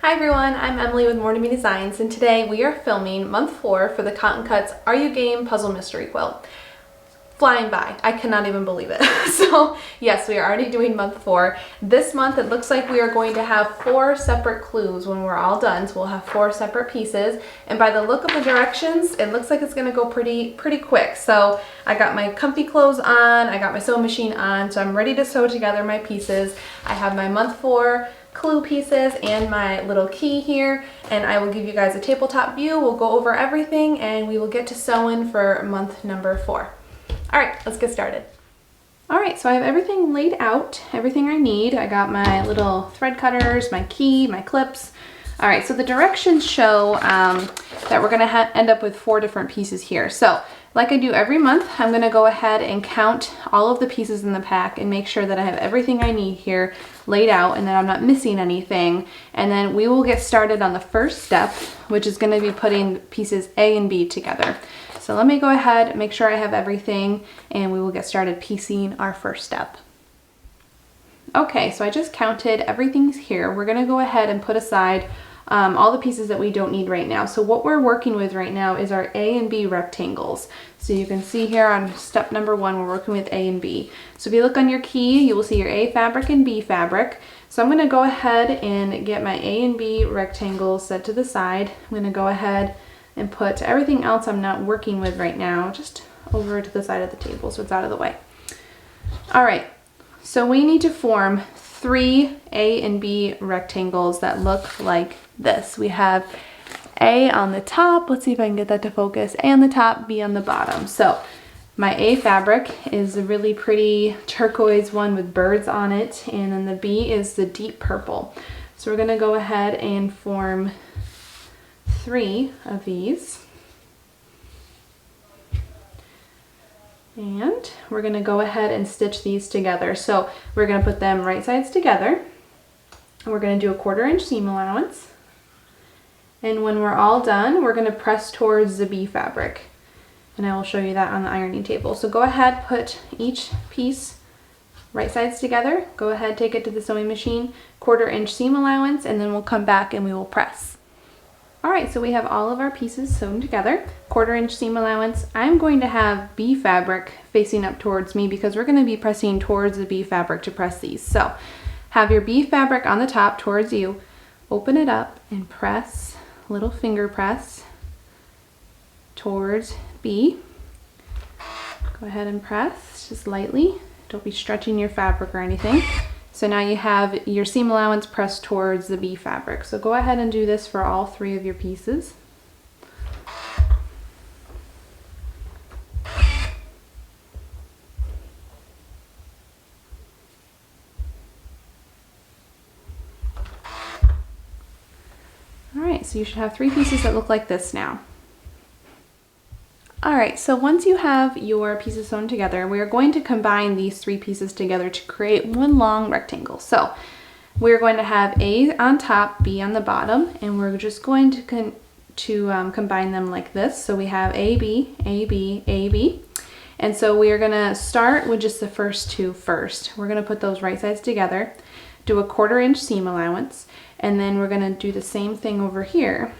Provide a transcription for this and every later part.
Hi everyone, I'm Emily with More to Me Designs, and today we are filming month 4 for the Cotton Cuts Are You Game Puzzle Mystery Quilt. Flying by, I cannot even believe it. So yes, we are already doing month 4. This month it looks like we are going to have 4 separate clues when we're all done, so we'll have 4 separate pieces, and by the look of the directions, it looks like it's going to go pretty quick. So I got my comfy clothes on, I got my sewing machine on, so I'm ready to sew together my pieces. I have my month 4 clue pieces and my little key here, and I will give you guys a tabletop view. We'll go over everything and we will get to sewing for month number 4. All right, let's get started. All right, so I have everything laid out, everything I need. I got my little thread cutters, my key, my clips. All right, so the directions show that we're gonna end up with 4 different pieces here. So like I do every month, I'm gonna go ahead and count all of the pieces in the pack and make sure that I have everything I need here laid out and that I'm not missing anything. And then we will get started on the first step, which is gonna be putting pieces A and B together. So let me go ahead and make sure I have everything and we will get started piecing our first step. Okay, so I just counted, everything's here. We're gonna go ahead and put aside all the pieces that we don't need right now. So what we're working with right now is our A and B rectangles. So you can see here on step number 1, we're working with A and B. So if you look on your key, you will see your A fabric and B fabric. So I'm gonna go ahead and get my A and B rectangles set to the side. I'm gonna go ahead and put everything else I'm not working with right now just over to the side of the table so it's out of the way. All right, so we need to form 3 A and B rectangles that look like this. We have A on the top. Let's see if I can get that to focus. A on the top, B on the bottom. So my A fabric is a really pretty turquoise one with birds on it, and then the B is the deep purple. So we're gonna go ahead and form 3 of these. And we're going to go ahead and stitch these together. So we're going to put them right sides together. We're going to do a 1/4 inch seam allowance. And when we're all done, we're going to press towards the B fabric. And I will show you that on the ironing table. So go ahead, put each piece right sides together. Go ahead, take it to the sewing machine, 1/4 inch seam allowance, and then we'll come back and we will press. All right, so we have all of our pieces sewn together, 1/4 inch seam allowance. I'm going to have B fabric facing up towards me because we're gonna be pressing towards the B fabric to press these. So have your B fabric on the top towards you, open it up and press, little finger press towards B. Go ahead and press just lightly. Don't be stretching your fabric or anything. So now you have your seam allowance pressed towards the B fabric. So go ahead and do this for all 3 of your pieces. All right, so you should have 3 pieces that look like this now. All right, so once you have your pieces sewn together, we are going to combine these 3 pieces together to create one long rectangle. So we're going to have A on top, B on the bottom, and we're just going to combine them like this. So we have A, B, A, B, A, B. And so we are gonna start with just the first 2 first. We're gonna put those right sides together, do a 1/4 inch seam allowance, and then we're gonna do the same thing over here.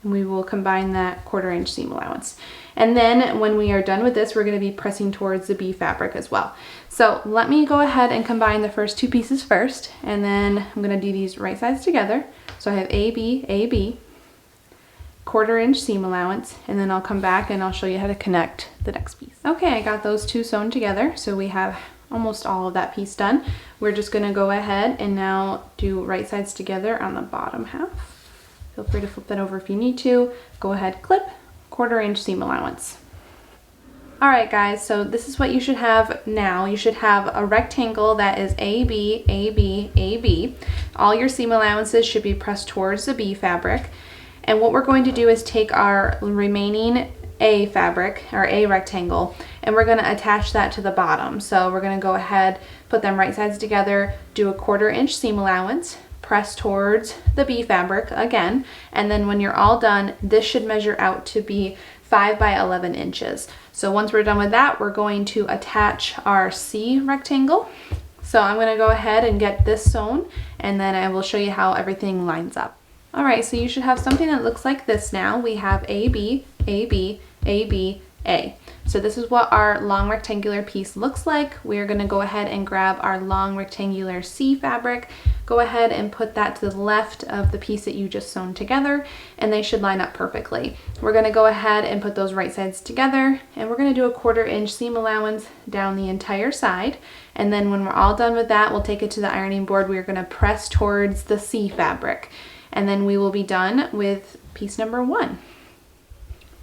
We will combine that 1/4 inch seam allowance. And then when we are done with this, we're going to be pressing towards the B fabric as well. So let me go ahead and combine the first 2 pieces first, and then I'm going to do these right sides together. So I have A, B, 1/4 inch seam allowance, and then I'll come back and I'll show you how to connect the next piece. Okay, I got those 2 sewn together, so we have almost all of that piece done. We're just going to go ahead and now do right sides together on the bottom half. Feel free to flip that over if you need to. Go ahead, clip, 1/4 inch seam allowance. All right, guys, so this is what you should have now. You should have a rectangle that is A, B, A, B, A, B. All your seam allowances should be pressed towards the B fabric. And what we're going to do is take our remaining A fabric, or A rectangle, and we're gonna attach that to the bottom. So we're gonna go ahead, put them right sides together, do a 1/4 inch seam allowance, press towards the B fabric again, and then when you're all done, this should measure out to be 5 by 11 inches. So once we're done with that, we're going to attach our C rectangle. So I'm going to go ahead and get this sewn, and then I will show you how everything lines up. All right, so you should have something that looks like this now. We have A, B, A, B, A, B, A. So this is what our long rectangular piece looks like. We're going to go ahead and grab our long rectangular C fabric. Go ahead and put that to the left of the piece that you just sewn together, and they should line up perfectly. We're going to go ahead and put those right sides together, and we're going to do a 1/4 inch seam allowance down the entire side. And then when we're all done with that, we'll take it to the ironing board. We're going to press towards the C fabric, and then we will be done with piece number 1.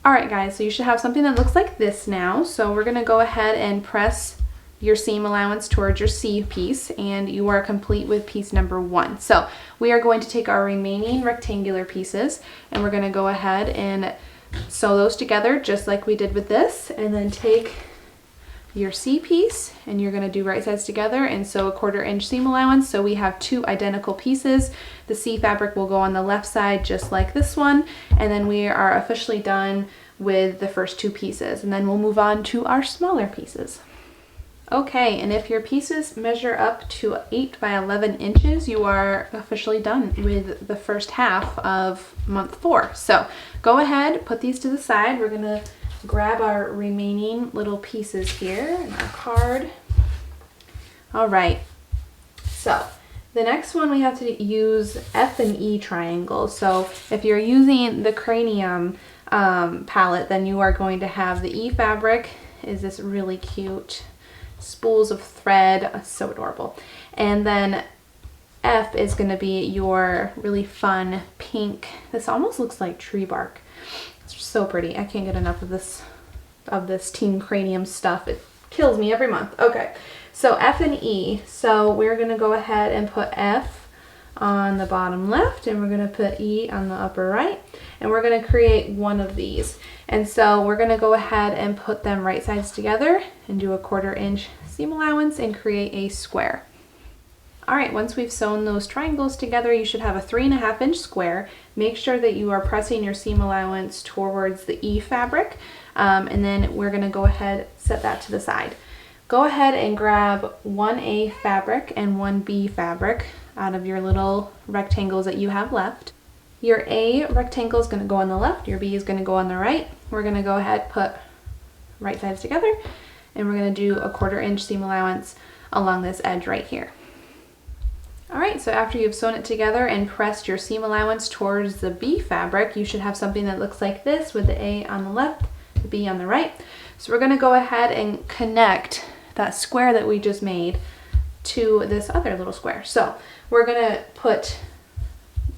All right, guys, so you should have something that looks like this now. So we're going to go ahead and press your seam allowance towards your C piece, and you are complete with piece number 1. So we are going to take our remaining rectangular pieces, and we're going to go ahead and sew those together just like we did with this, and then take your C piece, and you're going to do right sides together and sew a 1/4 inch seam allowance. So we have 2 identical pieces. The C fabric will go on the left side just like this one, and then we are officially done with the first 2 pieces, and then we'll move on to our smaller pieces. Okay, and if your pieces measure up to 8 by 11 inches, you are officially done with the first half of month 4. So go ahead, put these to the side. We're going to grab our remaining little pieces here in our card. All right, so the next one we have to use F and E triangles. So if you're using the cranium palette, then you are going to have the E fabric is this really cute spools of thread, so adorable. And then F is going to be your really fun pink. This almost looks like tree bark. It's so pretty. I can't get enough of this Team Cranium stuff. It kills me every month. Okay, so F and E. So we're going to go ahead and put F on the bottom left, and we're going to put E on the upper right, and we're going to create one of these. And so we're going to go ahead and put them right sides together and do a 1/4 inch seam allowance and create a square. All right, once we've sewn those triangles together, you should have a 3.5 inch square. Make sure that you are pressing your seam allowance towards the E fabric, and then we're going to go ahead, set that to the side. Go ahead and grab 1A fabric and 1B fabric out of your little rectangles that you have left. Your A rectangle is going to go on the left, your B is going to go on the right. We're going to go ahead, put right sides together, and we're going to do a 1/4 inch seam allowance along this edge right here. All right, so after you've sewn it together and pressed your seam allowance towards the B fabric, you should have something that looks like this with the A on the left, the B on the right. So we're going to go ahead and connect that square that we just made to this other little square. So we're going to put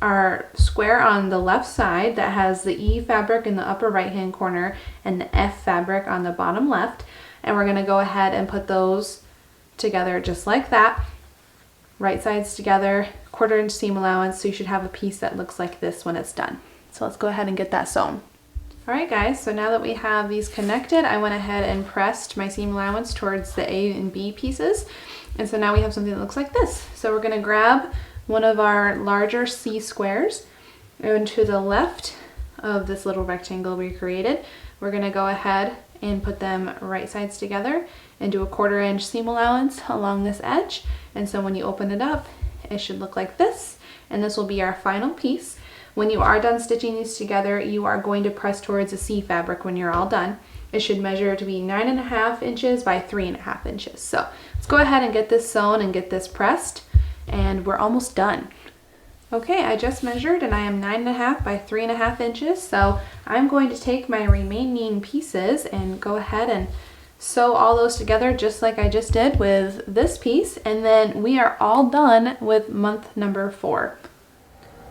our square on the left side that has the E fabric in the upper right hand corner and the F fabric on the bottom left, and we're going to go ahead and put those together just like that, right sides together, 1/4 inch seam allowance. So you should have a piece that looks like this when it's done. So let's go ahead and get that sewn. All right, guys, so now that we have these connected, I went ahead and pressed my seam allowance towards the A and B pieces, and so now we have something that looks like this. So we're going to grab one of our larger C squares, and to the left of this little rectangle we created, we're going to go ahead and put them right sides together and do a 1/4 inch seam allowance along this edge. And so when you open it up, it should look like this, and this will be our final piece. When you are done stitching these together, you are going to press towards the C fabric when you're all done. It should measure to be 9.5 inches by 3.5 inches. So let's go ahead and get this sewn and get this pressed, and we're almost done. Okay, I just measured and I am 9.5 by 3.5 inches. So I'm going to take my remaining pieces and go ahead and sew all those together just like I just did with this piece, and then we are all done with month number 4.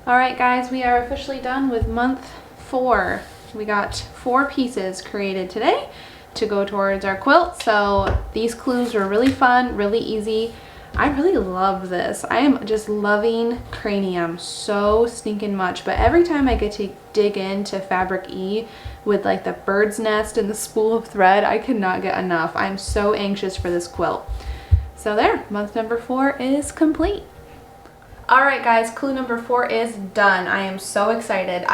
All right, guys, we are officially done with month 4. We got 4 pieces created today to go towards our quilt. So these clues were really fun, really easy. I really love this. I am just loving cranium so stinking much, but every time I get to dig into fabric E with like the bird's nest and the spool of thread, I cannot get enough. I'm so anxious for this quilt. So there, month number 4 is complete. All right, guys, clue number 4 is done. I am so excited.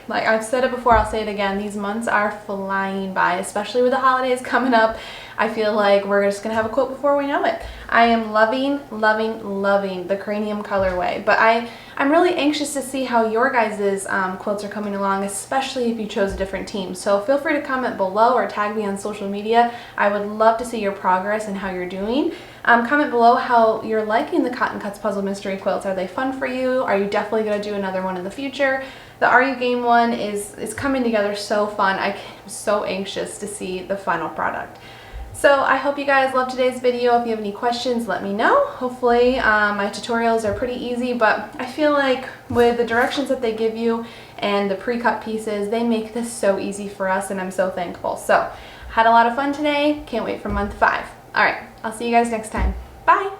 Like I've said it before, I'll say it again, these months are flying by, especially with the holidays coming up. I feel like we're just gonna have a quilt before we know it. I am loving, loving, loving the cranium colorway, but I'm really anxious to see how your guys' quilts are coming along, especially if you chose a different team. So feel free to comment below or tag me on social media. I would love to see your progress and how you're doing. Comment below how you're liking the Cotton Cuts Puzzle Mystery Quilts. Are they fun for you? Are you definitely going to do another one in the future? The Are You Game one is coming together so fun. I'm so anxious to see the final product. So I hope you guys loved today's video. If you have any questions, let me know. Hopefully my tutorials are pretty easy, but I feel like with the directions that they give you and the pre-cut pieces, they make this so easy for us, and I'm so thankful. So had a lot of fun today. Can't wait for month 5. All right, I'll see you guys next time. Bye.